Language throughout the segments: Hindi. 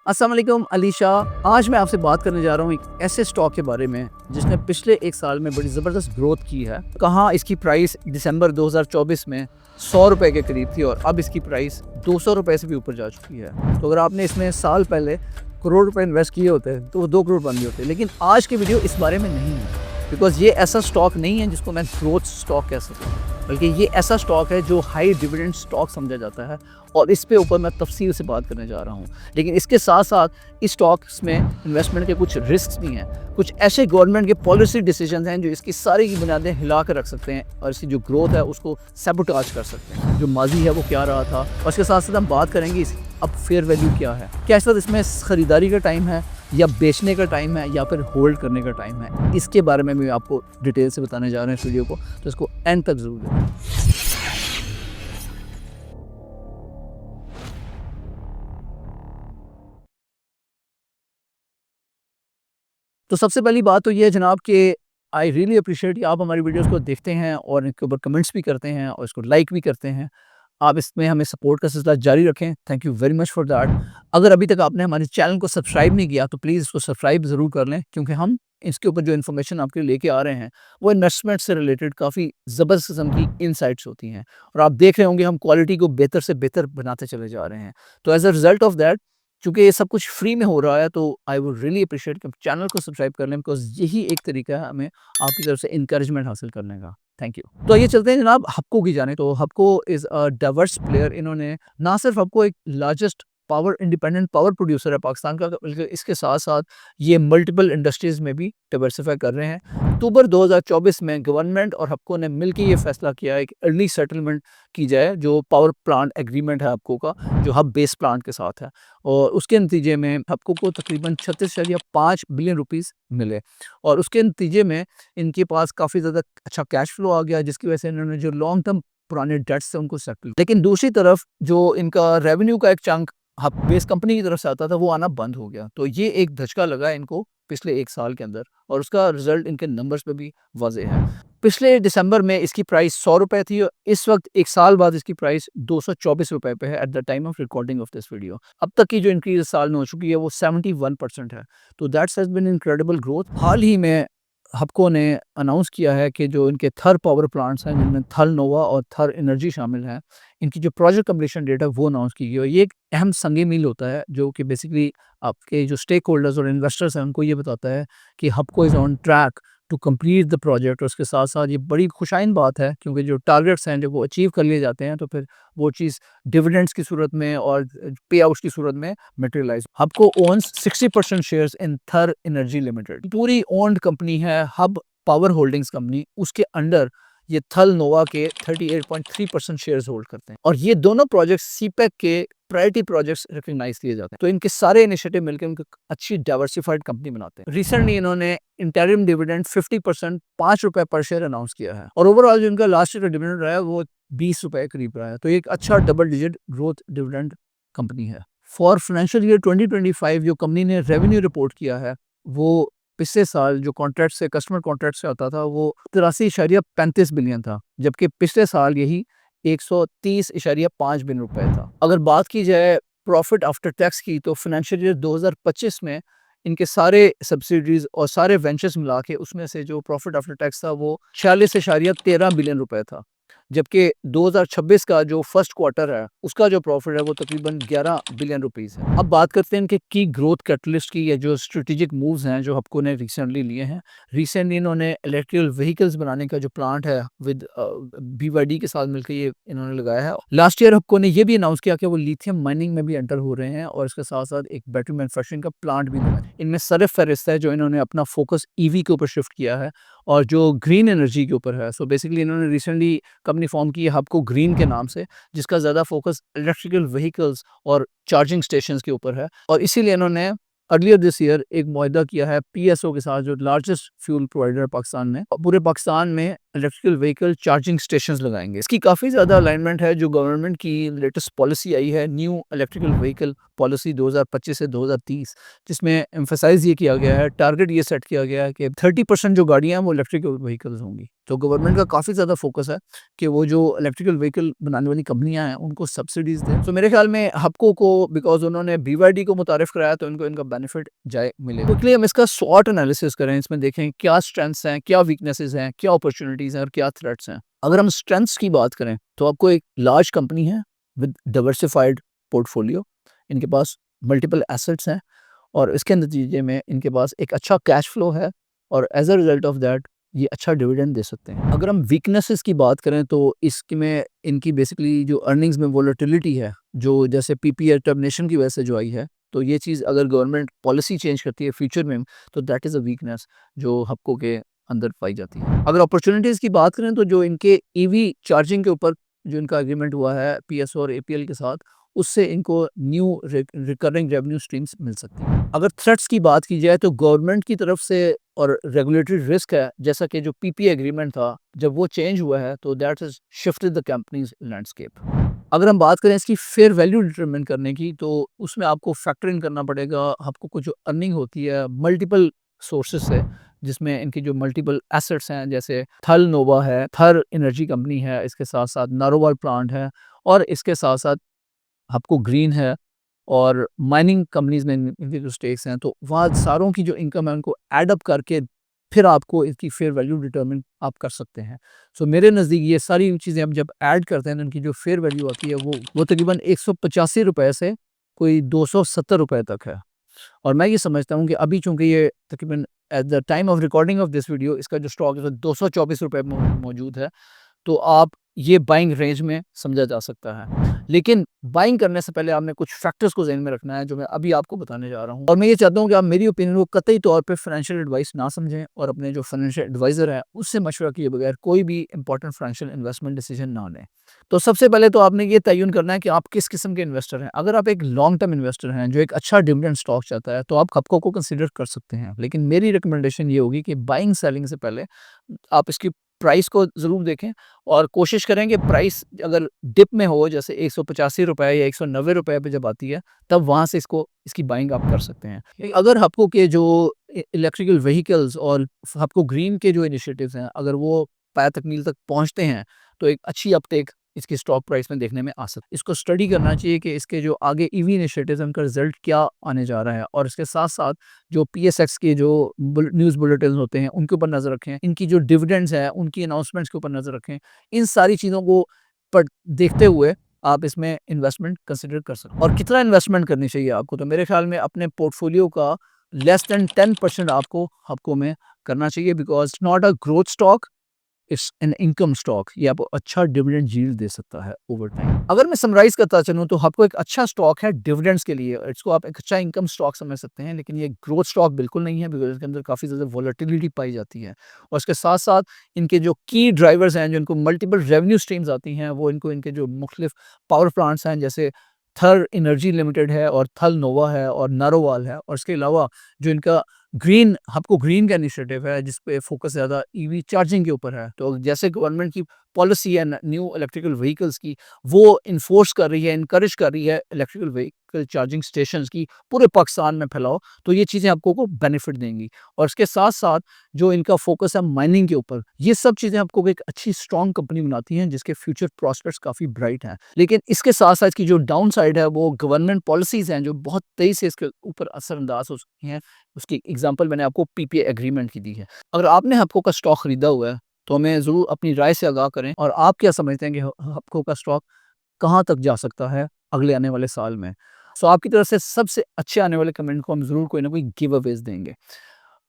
अस्सलाम वालेकुम अलीशा। आज मैं आपसे बात करने जा रहा हूँ एक ऐसे स्टॉक के बारे में जिसने पिछले एक साल में बड़ी ज़बरदस्त ग्रोथ की है। कहाँ इसकी प्राइस दिसंबर 2024 में 100 रुपये के करीब थी और अब इसकी प्राइस 200 रुपये से भी ऊपर जा चुकी है। तो अगर आपने इसमें साल पहले करोड़ रुपए इन्वेस्ट किए होते तो वो 2 करोड़ बन गए होते। लेकिन आज की वीडियो इस बारे में नहीं है, बिकॉज ये ऐसा स्टॉक नहीं है जिसको मैं ग्रोथ स्टॉक कह सकूँ, बल्कि ये ऐसा स्टॉक है जो हाई डिविडेंड स्टॉक समझा जाता है और इस पे ऊपर मैं तफसील से बात करने जा रहा हूँ। लेकिन इसके साथ साथ इस स्टॉक्स में इन्वेस्टमेंट के कुछ रिस्क भी हैं, कुछ ऐसे गवर्नमेंट के पॉलिसी डिसीजन हैं जो इसकी सारी की बुनियादें हिला कर रख सकते हैं और इसकी जो ग्रोथ है उसको सैबोटाज कर सकते हैं। जो माजी है वो क्या रहा था और इसके साथ साथ हम बात करेंगे अब फेयर वैल्यू क्या है, क्या इस वक्त इसमें ख़रीदारी का टाइम है या बेचने का टाइम है या फिर होल्ड करने का टाइम है। इसके बारे में मैं आपको डिटेल से बताने जा रहे हैं इस वीडियो को, तो इसको एंड तक ज़रूर देखें। तो सबसे पहली बात तो ये है जनाब कि आई रियली अप्रिशिएट कि आप हमारी वीडियोस को देखते हैं और इनके ऊपर कमेंट्स भी करते हैं और इसको लाइक भी करते हैं। आप इसमें हमें सपोर्ट का सिलसिला जारी रखें। Thank you very much for that. अगर अभी तक आपने हमारे चैनल को सब्सक्राइब नहीं किया तो प्लीज़ इसको सब्सक्राइब ज़रूर कर लें, क्योंकि हम इसके ऊपर जो इन्फॉर्मेशन आपके लिए लेके आ रहे हैं वो इन्वेस्टमेंट से रिलेटेड काफ़ी ज़बरदस्त किस्म की इनसाइट्स होती हैं और आप देख रहे होंगे हम क्वालिटी को बेहतर से बेहतर बनाते चले जा रहे हैं। तो as a result of that, चूँकि ये सब कुछ फ्री में हो रहा है, तो आई वुड रियली अप्रिशिएट कि चैनल को सब्सक्राइब कर लें, बिकॉज़ यही एक तरीका है हमें आपकी तरफ से एनकरेजमेंट हासिल करने का। Thank you. तो आइए चलते हैं जनाब हपको की जानिब। तो हपको इज़ अ डाइवर्स प्लेयर। इन्होंने ना सिर्फ हपको एक largest power independent power producer है पाकिस्तान का, बल्कि इसके साथ-साथ ये मल्टीपल इंडस्ट्रीज़ में भी डाइवर्सिफ़ाई कर रहे हैं। अक्टूबर 2024 में गवर्नमेंट और हपको ने मिलके ये फैसला किया है कि अर्ली सेटलमेंट की जाए जो पावर प्लांट एग्रीमेंट है हपको का, जो हब बेस प्लांट के साथ है, और उसके नतीजे में हपको को तकरीबन 36.5 बिलियन रुपीस मिले और उसके नतीजे में इनके पास काफ़ी ज़्यादा अच्छा कैश फ्लो आ गया, जिसकी वजह से इन्होंने जो लॉन्ग टर्म पुराने डेट्स थे उनको सेटल। लेकिन दूसरी तरफ जो इनका रेवेन्यू का एक चंक हब बेस कंपनी की तरफ से आता था वो आना बंद हो गया। तो ये एक धचका लगा इनको पिछले एक साल के अंदर और उसका रिजल्ट इनके नंबर्स पे भी वाज़ेह है। पिछले दिसंबर में इसकी प्राइस 100 रुपए थी और इस वक्त एक साल बाद इसकी प्राइस 224 रुपए पे है at the time of recording of this video. अब तक की जो इंक्रीज साल में हो चुकी है वो 71% है। तो that's has been incredible growth. हाल ही में हपको ने अनाउंस किया है कि जो इनके थर पावर प्लांट्स हैं, जिनमें थल नोवा और थर एनर्जी शामिल हैं, इनकी जो प्रोजेक्ट कंप्लीशन डेट है वो अनाउंस की गई है। ये एक अहम संग मील होता है जो कि बेसिकली आपके जो स्टेक होल्डर्स और इन्वेस्टर्स हैं उनको ये बताता है कि Hapco is on track to complete the project. और उसके साथ साथ ये बड़ी खुशाइन बात है, क्योंकि जो टारगेट्स हैं जब वो अचीव कर लिए जाते हैं तो फिर वो चीज़ डिविडेंड्स की सूरत में और पे आउट्स की सूरत में materialise. Hubco owns 60% shares in Thar Energy Limited. पूरी ओन्ड कंपनी है हब पावर होल्डिंग्स कंपनी, उसके अंडर ये थल नोवा के 38.3% शेयर्स होल्ड करते हैं और ये दोनों प्रोजेक्ट्स सीपेक के प्रायोरिटी प्रोजेक्ट्स रिकॉग्नाइज किए जाते हैं। तो इनके सारे इनिशिएटिव मिलकर उनको अच्छी डाइवर्सिफाइड कंपनी बनाते हैं। रिसेंटली इन्होंने इंटरिम डिविडेंड 50% ₹5 पर शेयर अनाउंस किया है और ओवरऑल जो इनका लास्ट ईयर का डिविडेंड रहा है वो 20 रुपए करीब रहा है। तो एक अच्छा double digit growth dividend company है। फॉर फाइनेंशियल ईयर 2025 जो कंपनी ने रेवेन्यू रिपोर्ट किया है वो पिछले साल जो कॉन्ट्रैक्ट से कस्टमर कॉन्ट्रैक्ट से आता था वो 83.35 बिलियन था, जबकि पिछले साल यही 130.5 बिलियन रुपए था। अगर बात की जाए प्रॉफिट आफ्टर टैक्स की, तो फाइनेंशियल ईयर 2025 में इनके सारे सब्सिडीज और सारे वेंचर्स मिला के उसमें से जो प्रॉफिट आफ्टर टैक्स था वो 46.13 बिलियन रुपए था, जबकि 2026 का जो फर्स्ट क्वार्टर है उसका जो प्रॉफिट है वो तकरीबन 11 बिलियन रुपीस है। अब बात करते हैं इनके की ग्रोथ कैटलिस्ट की, या जो स्ट्रेटेजिक मूव्स हैं जो हपको ने रिसेंटली लिए हैं। रिसेंटली इन्होंने इलेक्ट्रिकल व्हीकल्स बनाने का जो प्लांट है विद BYD के साथ मिलकर ये इन्होंने लगाया है। लास्ट ईयर हपको ने ये भी अनाउंस किया कि वो लिथियम माइनिंग में भी एंटर हो रहे हैं और इसके साथ साथ एक बैटरी मैन्युफैक्चरिंग का प्लांट भी लगाया। इनमें सरफहरिस्त है जो इन्होंने अपना फोकस EV के ऊपर शिफ्ट किया है और जो ग्रीन एनर्जी के ऊपर है। सो बेसिकली इन्होंने रिसेंटली कंपनी फॉर्म की है हबको ग्रीन के नाम से, जिसका ज़्यादा फोकस इलेक्ट्रिकल व्हीकल्स और चार्जिंग स्टेशंस के ऊपर है और इसीलिए इन्होंने अर्लियर दिस ईयर एक मुआहदा किया है PSO के साथ, जो लार्जेस्ट फ्यूल प्रोवाइडर है पाकिस्तान में। पूरे पाकिस्तान में इलेक्ट्रिकल व्हीकल चार्जिंग स्टेशंस लगाएंगे। इसकी काफ़ी ज़्यादा अलाइनमेंट है जो गवर्नमेंट की लेटेस्ट पॉलिसी आई है, न्यू इलेक्ट्रिकल व्हीकल पॉलिसी 2025 से 2030, जिसमें एम्फसाइज ये किया गया है, टारगेट ये सेट किया गया है कि 30% जो गाड़ियाँ हैं वो इलेक्ट्रिकल व्हीकल्स होंगी। तो गवर्नमेंट का काफ़ी ज़्यादा फोकस है कि वो जो इलेक्ट्रिकल व्हीकल बनाने वाली कंपनियां हैं उनको सब्सिडीज दें। तो मेरे ख्याल में हपको को, बिकॉज उन्होंने BYD को मुतारिफ कराया, तो इनको इनका बेनिफिट जाए मिलेगा। क्विकली हम इसका स्वॉट एनालिसिस करें, इसमें देखें क्या स्ट्रेंथ्स हैं, क्या वीकनेसेस हैं, क्या अपॉर्चुनिटीज़ हैं और क्या थ्रेट्स हैं। अगर हम स्ट्रेंथ्स की बात करें तो आपको एक लार्ज कंपनी है विद डाइवर्सिफाइड पोर्टफोलियो, इनके पास मल्टीपल एसेट्स हैं और इसके नतीजे में इनके पास एक अच्छा कैश फ्लो है और as a result of that ये अच्छा डिविडेंड दे सकते हैं। अगर हम वीकनेसेस की बात करें तो इसमें इनकी बेसिकली जो अर्निंग्स में वोलेटिलिटी है, जो जैसे PPA टर्मिनेशन की वजह से जो आई है, तो ये चीज़ अगर गवर्नमेंट पॉलिसी चेंज करती है फ्यूचर में, तो दैट इज़ अ वीकनेस जो हपको के अंदर पाई जाती है। अगर अपॉर्चुनिटीज़ की बात करें तो जो इनके EV चार्जिंग के ऊपर जो इनका एग्रीमेंट हुआ है PSO और APL के साथ, उससे इनको न्यू रिकरिंग रेवेन्यू स्ट्रीम्स मिल सकती हैं। अगर थ्रेट्स की बात की जाए तो गवर्नमेंट की तरफ से और रेगुलेटरी रिस्क है, जैसा कि जो PPA एग्रीमेंट था जब वो चेंज हुआ है तो that is shifted the companies landscape. अगर हम बात करें इसकी फेयर वैल्यू डिटरमिन करने की, तो उसमें आपको फैक्टर इन करना पड़ेगा आपको कुछ जो अर्निंग होती है मल्टीपल सोर्सेज से, जिसमें इनकी जो मल्टीपल एसेट्स हैं, जैसे थल नोवा है, थर एनर्जी कंपनी है, इसके साथ साथ नारोवाल प्लांट है और इसके साथ साथ आपको ग्रीन है और माइनिंग कंपनीज में इनके जो स्टेक्स हैं, तो वहाँ सारों की जो इनकम है उनको एड अप करके फिर आपको इसकी फेयर वैल्यू डिटरमिन आप कर सकते हैं। सो मेरे नज़दीक ये सारी चीज़ें हम जब ऐड करते हैं तो इनकी जो फेयर वैल्यू आती है वो तकरीबन 185 रुपए से कोई 270 रुपए तक है। और मैं ये समझता हूँ कि अभी चूंकि ये तकरीबन at the time of recording of this video इसका जो स्टॉक है 224 रुपए मौजूद है, तो आप ये बाइंग रेंज में समझा जा सकता है। लेकिन बाइंग करने से पहले आपने कुछ फैक्टर्स को ज़हन में रखना है जो मैं अभी आपको बताने जा रहा हूँ। और मैं ये चाहता हूँ कि आप मेरी ओपिनियन को कतई तौर पे फाइनेंशियल एडवाइस ना समझें और अपने जो फाइनेंशियल एडवाइज़र है उससे मशवरा किए बगैर कोई भी इंपॉर्टेंट फाइनेंशियल इन्वेस्टमेंट डिसीजन ना लें। तो सबसे पहले तो आपने ये तयन करना है कि आप किस किस्म के इन्वेस्टर हैं। अगर आप एक लॉन्ग टर्म इन्वेस्टर हैं जो एक अच्छा डिविडेंड स्टॉक चाहता है, तो आप खपको को कंसीडर कर सकते हैं। लेकिन मेरी रिकमेंडेशन ये होगी कि बाइंग सेलिंग से पहले आप इसकी प्राइस को ज़रूर देखें और कोशिश करें कि प्राइस अगर डिप में हो, जैसे 185 रुपए या 190 रुपए पे जब आती है, तब वहाँ से इसकी बाइंग आप कर सकते हैं। अगर आपको के जो इलेक्ट्रिकल व्हीकल्स और आपको ग्रीन के जो इनिशिएटिव्स हैं, अगर वो पाया तकमील तक पहुँचते हैं, तो एक अच्छी अपटेक इसकी स्टॉक प्राइस में देखने में आ सकती है। इसको स्टडी करना चाहिए कि इसके जो आगे EV इनिशिएटिव्स हैं, उनका रिजल्ट क्या आने जा रहा है और इसके साथ-साथ जो PSX के जो न्यूज़ बुलेटिन होते हैं उनके ऊपर नज़र रखें, इनकी जो डिविडेंड्स हैं उनकी अनाउंसमेंट्स के ऊपर नज़र रखें। इन सारी चीज़ों को पर देखते हुए आप इसमें इन्वेस्टमेंट कंसिडर कर सकते हैं। और कितना इन्वेस्टमेंट करनी चाहिए आपको, तो मेरे ख्याल में अपने पोर्टफोलियो का लेस देन 10% आपको हफ्तों में करना चाहिए, because not a growth stock, it's an income stock. ये आपको अच्छा डिविडेंड यील्ड दे सकता है ओवर टाइम। अगर मैं समराइज करता चलूँ तो आपको एक अच्छा स्टॉक है डिविडेंड्स के लिए, इसको आप एक अच्छा इनकम स्टॉक समझ सकते हैं, लेकिन ये ग्रोथ स्टॉक बिल्कुल नहीं है, बिकॉज इसके अंदर काफ़ी ज़्यादा वॉलेटिलिटी पाई जाती है। और इसके साथ साथ इनके जो की ड्राइवर्स हैं, जो इनको मल्टीपल रेवेन्यू स्ट्रीम्स आती हैं, वो इनको इनके जो मुख्तलिफ पावर प्लांट्स हैं, जैसे थर एनर्जी लिमिटेड है और थल नोवा है और नारोवाल है, और इसके अलावा जो इनका ग्रीन, आपको ग्रीन का इनिशिएटिव है जिस पे फोकस ज़्यादा EV चार्जिंग के ऊपर है। तो जैसे गवर्नमेंट की पॉलिसी है न्यू इलेक्ट्रिकल व्हीकल्स की, वो इन्फोर्स कर रही है, इनकरेज कर रही है इलेक्ट्रिकल व्हीकल चार्जिंग स्टेशंस की पूरे पाकिस्तान में फैलाओ, तो ये चीज़ें आपको को बेनिफिट देंगी। और इसके साथ साथ जो इनका फोकस है माइनिंग के ऊपर, ये सब चीज़ें आपको एक अच्छी स्ट्रॉन्ग कंपनी बनाती हैं जिसके फ्यूचर प्रॉस्पेक्ट्स काफ़ी ब्राइट हैं। लेकिन इसके साथ साथ की जो डाउन साइड है वो गवर्नमेंट पॉलिसीज़ हैं जो बहुत तेज़ी से इसके ऊपर असरअंदाज हो सकती हैं। उसकी एग्जांपल मैंने आपको PPA एग्रीमेंट की दी है। अगर आपने हपको का स्टॉक खरीदा हुआ है तो हमें ज़रूर अपनी राय से आगाह करें, और आप क्या समझते हैं कि हपको का स्टॉक कहाँ तक जा सकता है अगले आने वाले साल में। सो आपकी तरफ से सबसे अच्छे आने वाले कमेंट को हम ज़रूर कोई ना कोई गिव अवेज देंगे।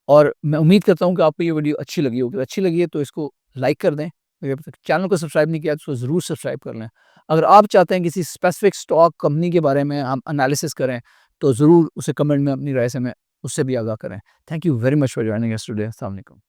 और मैं उम्मीद करता हूँ कि आपको ये वीडियो अच्छी लगी होगी। अच्छी लगी है तो इसको लाइक कर दें, अगर अभी तक चैनल को सब्सक्राइब नहीं किया तो ज़रूर सब्सक्राइब कर लें। अगर आप चाहते हैं किसी स्पेसिफिक स्टॉक कंपनी के बारे में हम एनालिसिस करें, तो ज़रूर उसे कमेंट में अपनी राय से मैं उससे भी आगाह करें। Thank you very much for joining us today. अस्सलाम वालेकुम।